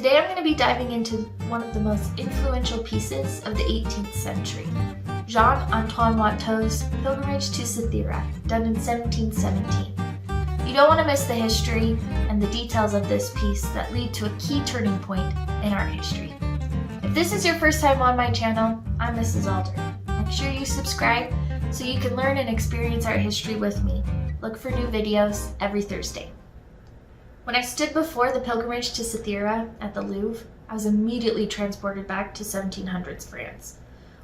Today I'm going to be diving into one of the most influential pieces of the 18th century, Jean-Antoine Watteau's Pilgrimage to Sithira, done in 1717. You don't want to miss the history and the details of this piece that lead to a key turning point in art history. If this is your first time on my channel, I'm Mrs. Alder. Make sure you subscribe so you can learn and experience art history with me. Look for new videos every Thursday. When I stood before the Pilgrimage to Cythera at the Louvre, I was immediately transported back to 1700s France,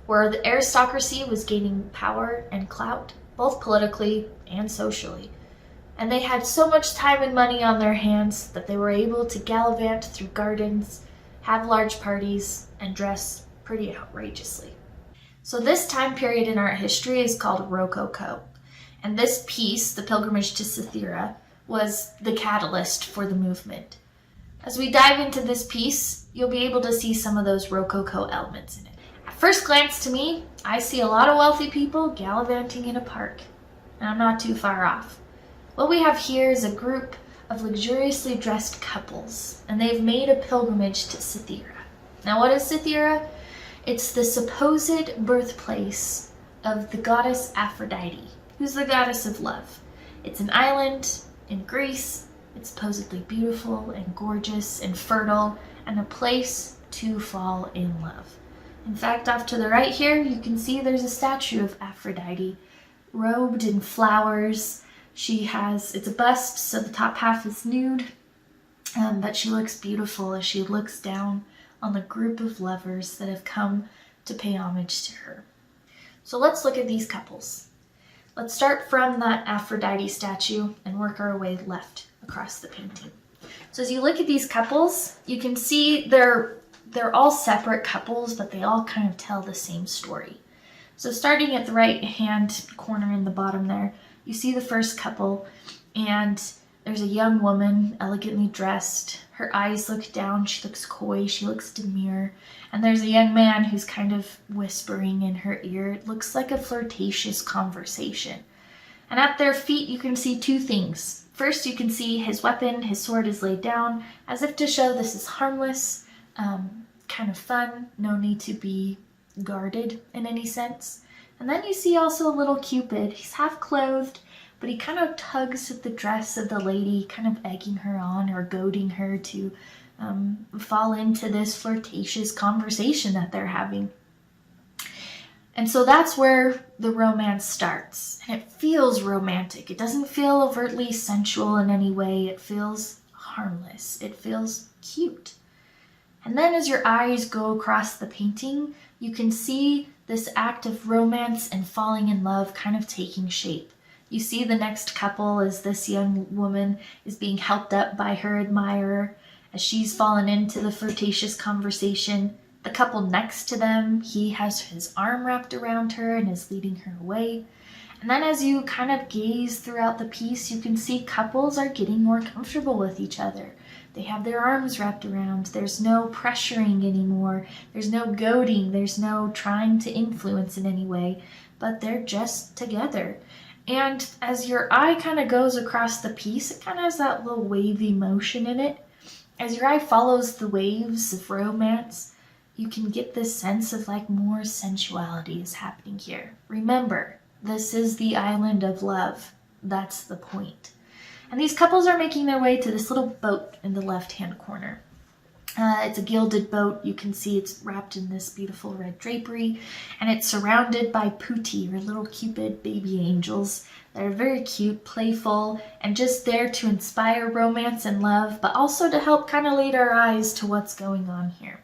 where the aristocracy was gaining power and clout, both politically and socially. And they had so much time and money on their hands that they were able to gallivant through gardens, have large parties, and dress pretty outrageously. So this time period in art history is called Rococo. And this piece, the Pilgrimage to Cythera, was the catalyst for the movement. As we dive into this piece, you'll be able to see some of those Rococo elements in it. At first glance to me, I see a lot of wealthy people gallivanting in a park, and I'm not too far off. What we have here is a group of luxuriously dressed couples, and they've made a pilgrimage to Sithira. Now what is Sithira? It's the supposed birthplace of the goddess Aphrodite, who's the goddess of love. It's an island in Greece. It's supposedly beautiful and gorgeous and fertile, and a place to fall in love. In fact, off to the right here, you can see there's a statue of Aphrodite, robed in flowers. It's a bust, so the top half is nude, but she looks beautiful as she looks down on the group of lovers that have come to pay homage to her. So let's look at these couples. Let's start from that Aphrodite statue and work our way left across the painting. So as you look at these couples, you can see they're all separate couples, but they all kind of tell the same story. So starting at the right hand corner in the bottom there, you see the first couple, and there's a young woman, elegantly dressed. Her eyes look down, she looks coy, she looks demure. And there's a young man who's kind of whispering in her ear. It looks like a flirtatious conversation. And at their feet, you can see two things. First, you can see his weapon, his sword is laid down, as if to show this is harmless, kind of fun, no need to be guarded in any sense. And then you see also a little Cupid. He's half clothed, but he kind of tugs at the dress of the lady, kind of egging her on or goading her to fall into this flirtatious conversation that they're having. And so that's where the romance starts. And it feels romantic. It doesn't feel overtly sensual in any way. It feels harmless. It feels cute. And then as your eyes go across the painting, you can see this act of romance and falling in love kind of taking shape. You see the next couple as this young woman is being helped up by her admirer as she's fallen into the flirtatious conversation. The couple next to them, he has his arm wrapped around her and is leading her away. And then as you kind of gaze throughout the piece, you can see couples are getting more comfortable with each other. They have their arms wrapped around. There's no pressuring anymore. There's no goading. There's no trying to influence in any way, but they're just together. And as your eye kind of goes across the piece, it kind of has that little wavy motion in it. As your eye follows the waves of romance, you can get this sense of like more sensuality is happening here. Remember, this is the island of love. That's the point. And these couples are making their way to this little boat in the left-hand corner. It's a gilded boat. You can see it's wrapped in this beautiful red drapery, and it's surrounded by putti, or little Cupid baby angels that are very cute, playful, and just there to inspire romance and love, but also to help kind of lead our eyes to what's going on here.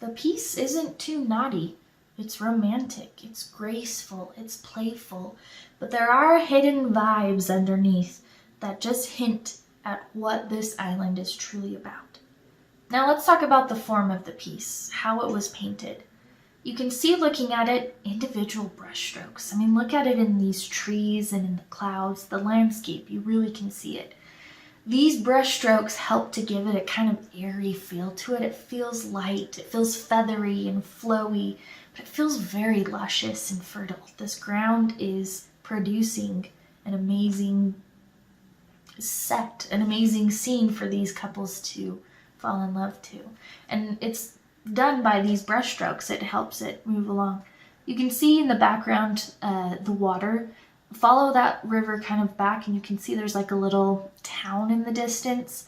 The piece isn't too naughty. It's romantic, it's graceful, it's playful, but there are hidden vibes underneath that just hint at what this island is truly about. Now let's talk about the form of the piece, how it was painted. You can see, looking at it, individual brushstrokes. I mean, look at it in these trees and in the clouds, the landscape, you really can see it. These brushstrokes help to give it a kind of airy feel to it. It feels light, it feels feathery and flowy, but it feels very luscious and fertile. This ground is producing an amazing set, an amazing scene for these couples to fall in love to. And it's done by these brush strokes. It helps it move along. You can see in the background the water. Follow that river kind of back and you can see there's like a little town in the distance.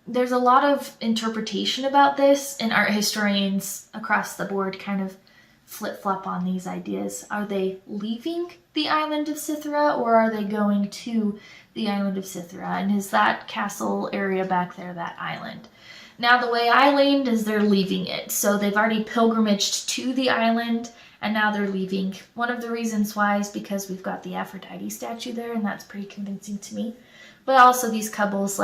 There's a lot of interpretation about this, and art historians across the board kind of flip-flop on these ideas. Are they leaving the island of Cythera, or are they going to the island of Cythera? And is that castle area back there that island? Now, the way I leaned is they're leaving it. So they've already pilgrimaged to the island, and now they're leaving. One of the reasons why is because we've got the Aphrodite statue there, and that's pretty convincing to me. But also these couples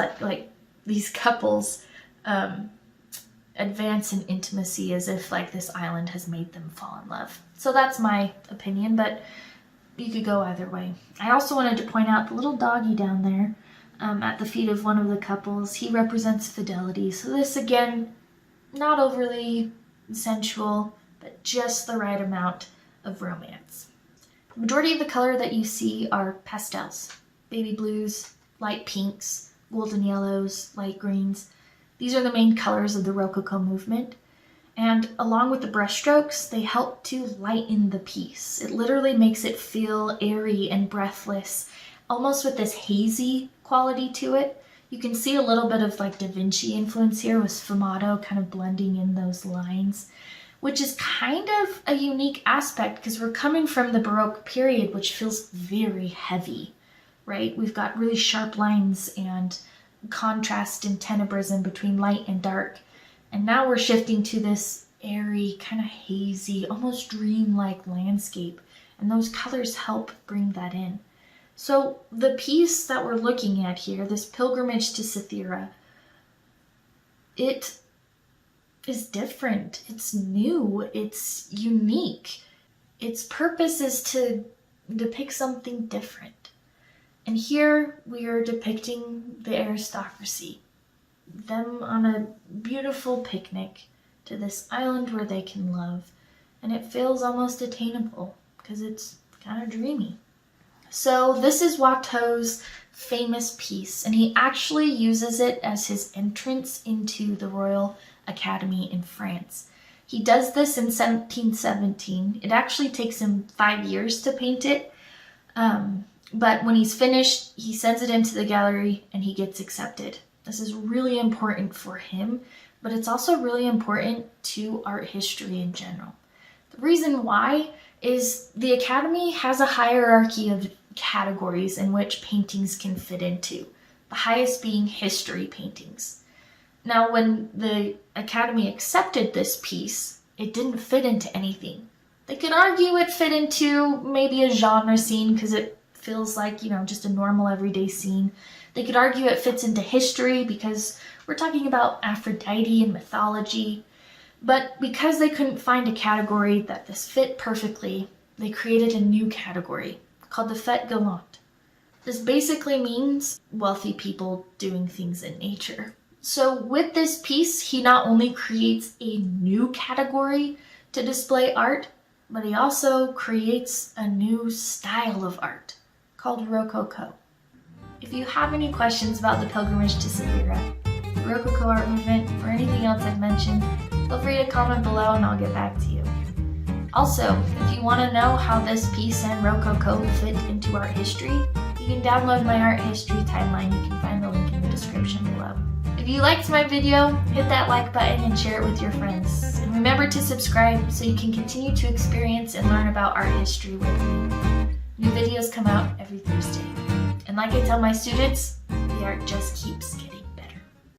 advance in intimacy as if like this island has made them fall in love. So that's my opinion, but you could go either way. I also wanted to point out the little doggy down there at the feet of one of the couples. He represents fidelity. So this, again, not overly sensual, but just the right amount of romance. The majority of the color that you see are pastels, baby blues, light pinks, golden yellows, light greens. These are the main colors of the Rococo movement. And along with the brushstrokes, they help to lighten the piece. It literally makes it feel airy and breathless, almost with this hazy quality to it. You can see a little bit of like Da Vinci influence here with sfumato kind of blending in those lines, which is kind of a unique aspect because we're coming from the Baroque period, which feels very heavy, right? We've got really sharp lines and contrast and tenebrism between light and dark. And now we're shifting to this airy, kind of hazy, almost dreamlike landscape. And those colors help bring that in. So the piece that we're looking at here, this pilgrimage to Sithira, it is different. It's new. It's unique. Its purpose is to depict something different. And here we are depicting the aristocracy, them on a beautiful picnic to this island where they can love. And it feels almost attainable because it's kind of dreamy. So this is Watteau's famous piece, and he actually uses it as his entrance into the Royal Academy in France. He does this in 1717. It actually takes him 5 years to paint it. But when he's finished, he sends it into the gallery and he gets accepted. This is really important for him, but it's also really important to art history in general. The reason why is the Academy has a hierarchy of categories in which paintings can fit into, the highest being history paintings. Now, when the Academy accepted this piece, it didn't fit into anything. They could argue it fit into maybe a genre scene because it feels like, just a normal everyday scene. They could argue it fits into history because we're talking about Aphrodite and mythology. But because they couldn't find a category that this fit perfectly, they created a new category called the Fete Gelante. This basically means wealthy people doing things in nature. So with this piece, he not only creates a new category to display art, but he also creates a new style of art called Rococo. If you have any questions about the pilgrimage to Sithira, the Rococo Art Movement, or anything else I've mentioned, feel free to comment below and I'll get back to you. Also, if you want to know how this piece and Rococo fit into art history, you can download my art history timeline. You can find the link in the description below. If you liked my video, hit that like button and share it with your friends. And remember to subscribe so you can continue to experience and learn about art history with me. New videos come out every Thursday. And like I tell my students, the art just keeps getting